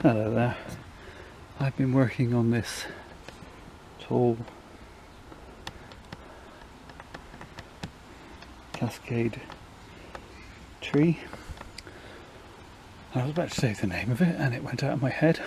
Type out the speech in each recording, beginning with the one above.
Hello there. I've been working on this tall Cascade tree. I was about to say the name of it and it went out of my head.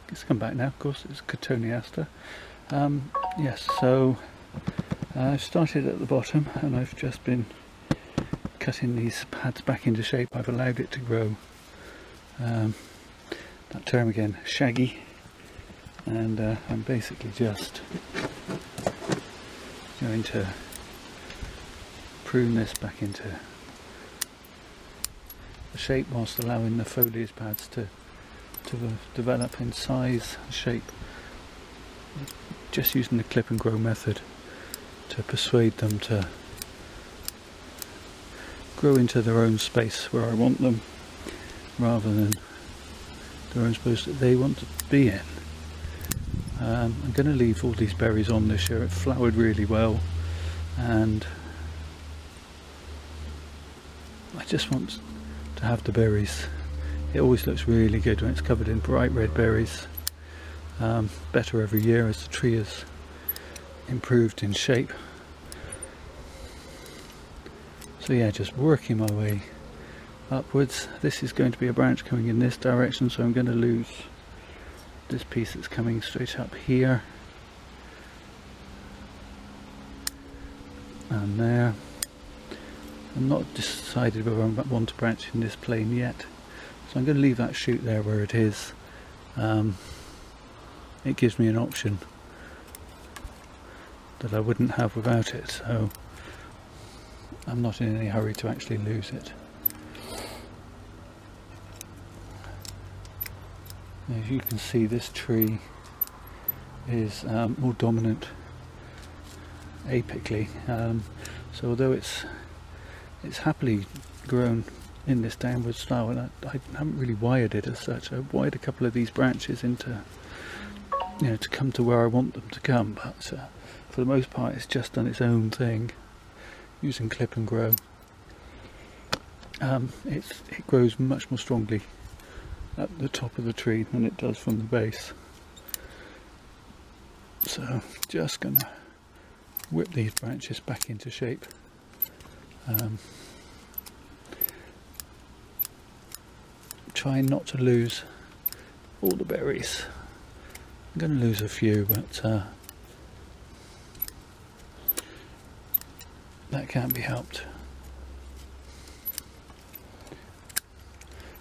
It's come back now, of course. It's cotoneaster. Yes, so I've started at the bottom and I've just been cutting these pads back into shape. I've allowed it to grow. That term again, shaggy, and I'm basically just going to prune this back into the shape whilst allowing the foliage pads to develop in size and shape, just using the clip and grow method to persuade them to grow into their own space where I want them, rather than their own space that they want to be in. I'm going to leave all these berries on this year. It flowered really well and I just want to have the berries. It always looks really good when it's covered in bright red berries. Better every year as the tree has improved in shape. So yeah, just working my way upwards. This is going to be a branch coming in this direction, so I'm going to lose this piece that's coming straight up here and there. I'm not decided whether I want to branch in this plane yet, so I'm going to leave that shoot there where it is. It gives me an option that I wouldn't have without it, so I'm not in any hurry to actually lose it. As you can see, this tree is more dominant apically, so although it's happily grown in this downward style, and I haven't really wired it as such. I've wired a couple of these branches into, to come to where I want them to come, but for the most part it's just done its own thing using clip and grow. It grows much more strongly at the top of the tree than it does from the base. So just gonna whip these branches back into shape. Trying not to lose all the berries. I'm going to lose a few, but that can't be helped.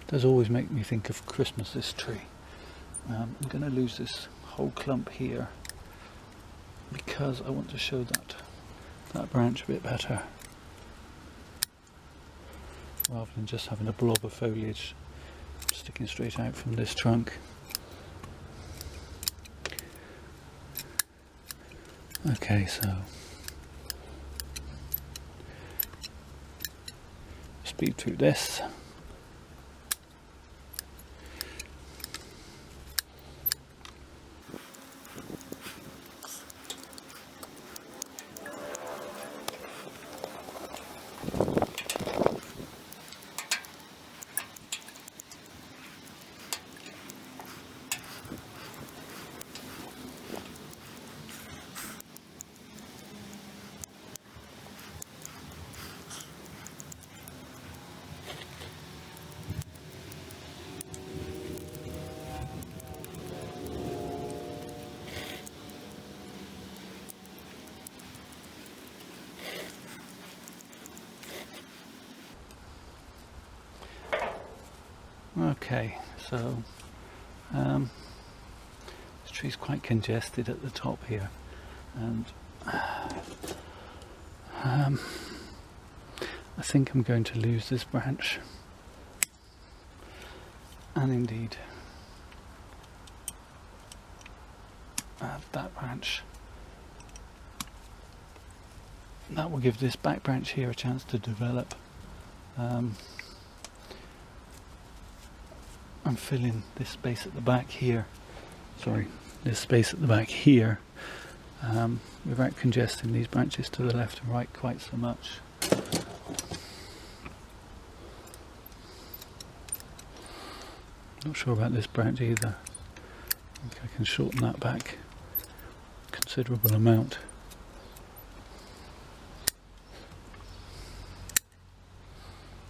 It does always make me think of Christmas, this tree. I'm going to lose this whole clump here because I want to show that branch a bit better, rather than just having a blob of foliage sticking straight out from this trunk. Okay, so speed through this. Okay, so this tree's quite congested at the top here, and I think I'm going to lose this branch, and indeed that branch. That will give this back branch here a chance to develop. I'm filling this space at the back here, this space at the back here, without congesting these branches to the left and right quite so much. Not sure about this branch either. I think I can shorten that back a considerable amount.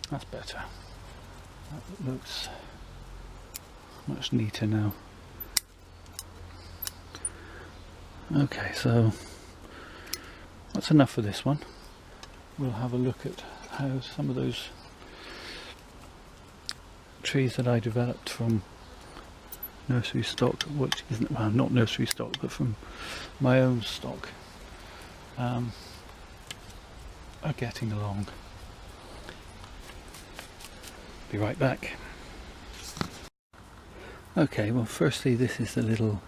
That's better. That looks much neater now. Okay, so that's enough for this one. We'll have a look at how some of those trees that I developed from nursery stock, which isn't, well, not nursery stock, but from my own stock, are getting along. Be right back. Okay, well, firstly, this is the little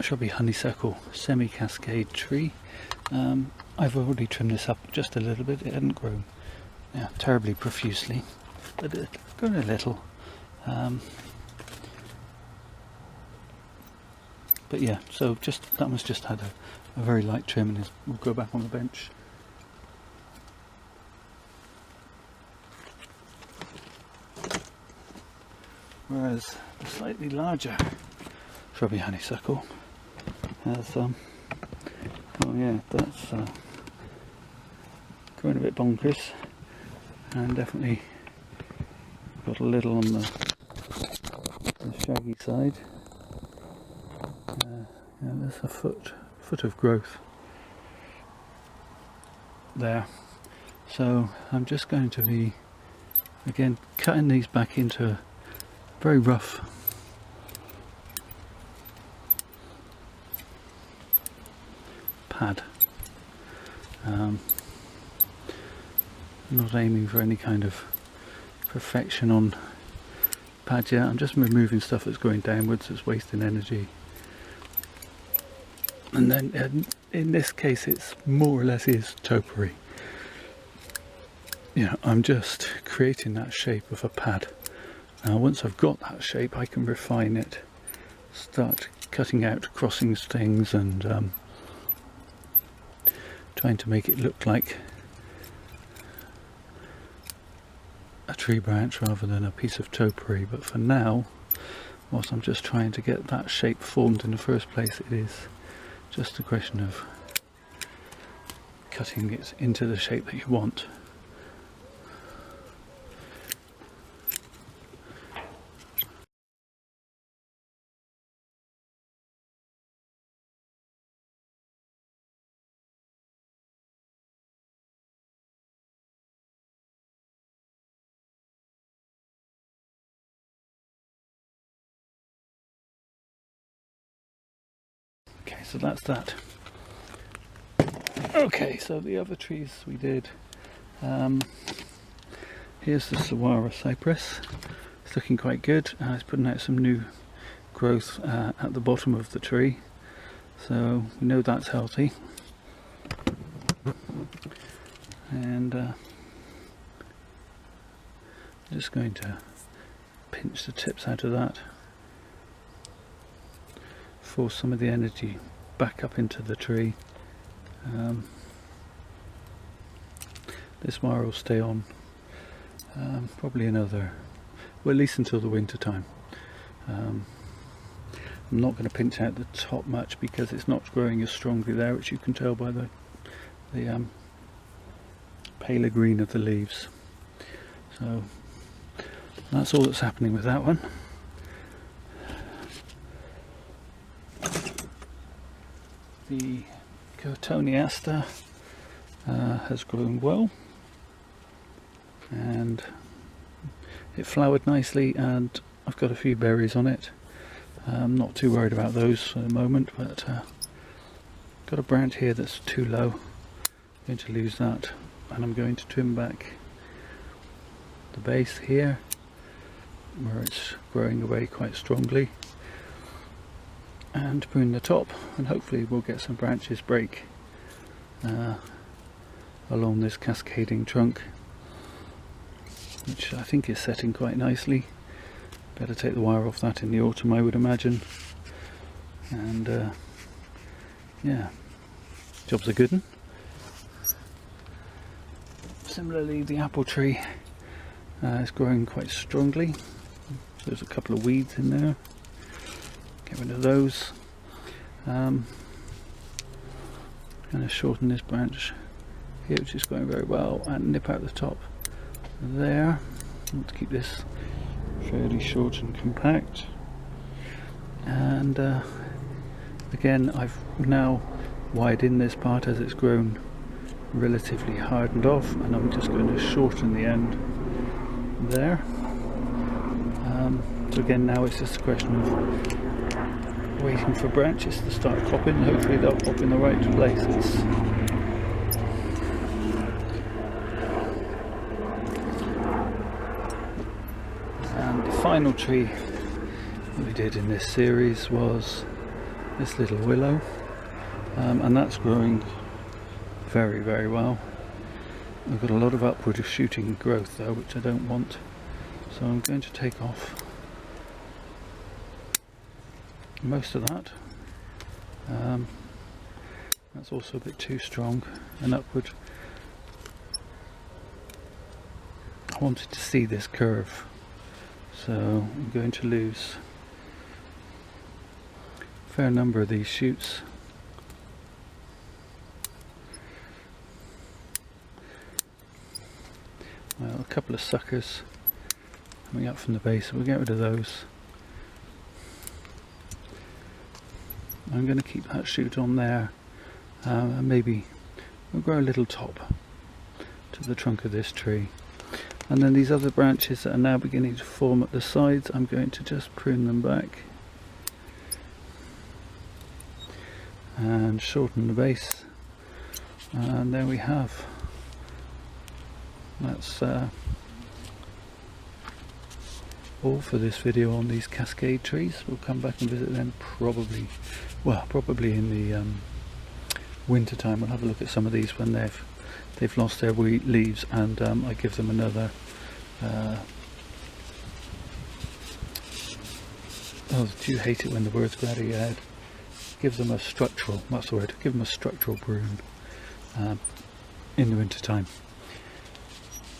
shrubby honeysuckle semi-cascade tree. I've already trimmed this up just a little bit. It hadn't grown terribly profusely, but it's grown a little. But yeah, so just that one's just had a very light trim, and will go back on the bench. Whereas the slightly larger shrubby honeysuckle has, oh yeah, that's going a bit bonkers, and definitely got a little on the shaggy side. Yeah, there's a foot of growth there. So I'm just going to be again cutting these back into a very rough pad. Not aiming for any kind of perfection on pad yet. I'm just removing stuff that's going downwards, that's wasting energy. And then in this case it's more or less is topiary. You know, I'm just creating that shape of a pad. Now once I've got that shape, I can refine it, start cutting out crossing things and trying to make it look like a tree branch rather than a piece of topiary. But for now, whilst I'm just trying to get that shape formed in the first place, it is just a question of cutting it into the shape that you want. Okay, so that's that. Okay, so the other trees we did, here's the saguaro cypress. It's looking quite good. It's putting out some new growth at the bottom of the tree, so we know that's healthy. And I'm just going to pinch the tips out of that, force some of the energy back up into the tree. This wire will stay on probably another, well, at least until the winter time. I'm not going to pinch out the top much because it's not growing as strongly there, which you can tell by the paler green of the leaves. So that's all that's happening with that one. The cotoneaster has grown well, and it flowered nicely, and I've got a few berries on it. I'm not too worried about those for the moment, but got a branch here that's too low. I'm going to lose that, and I'm going to trim back the base here where it's growing away quite strongly, and prune the top, and hopefully we'll get some branches break along this cascading trunk, which I think is setting quite nicely. Better take the wire off that in the autumn, I would imagine. And yeah, job's a good one. Similarly, the apple tree It's growing quite strongly. There's a couple of weeds in there. Get rid of those. Kind of shorten this branch here, which is going very well, and nip out the top there. I want to keep this fairly short and compact. And again, I've now wired in this part as it's grown relatively hardened off, and I'm just going to shorten the end there. So again, now it's just a question of waiting for branches to start popping. Hopefully they'll pop in the right places. And the final tree that we did in this series was this little willow, and that's growing very, very well. We've got a lot of upward shooting growth though, which I don't want, so I'm going to take off most of that. That's also a bit too strong and upward. I wanted to see this curve, so I'm going to lose a fair number of these shoots. Well, a couple of suckers coming up from the base, so we'll get rid of those. I'm going to keep that shoot on there, and maybe we'll grow a little top to the trunk of this tree. And then these other branches that are now beginning to form at the sides, I'm going to just prune them back and shorten the base, and there we have. That's all for this video on these Cascade trees. We'll come back and visit them probably in the winter time. We'll have a look at some of these when they've lost their leaves, and I give them another oh, do you hate it when the words go out of your head? Give them a structural, that's the word, give them a structural prune in the winter time.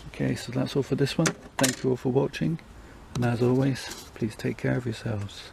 Okay, so that's all for this one. Thank you all for watching, and as always, please take care of yourselves.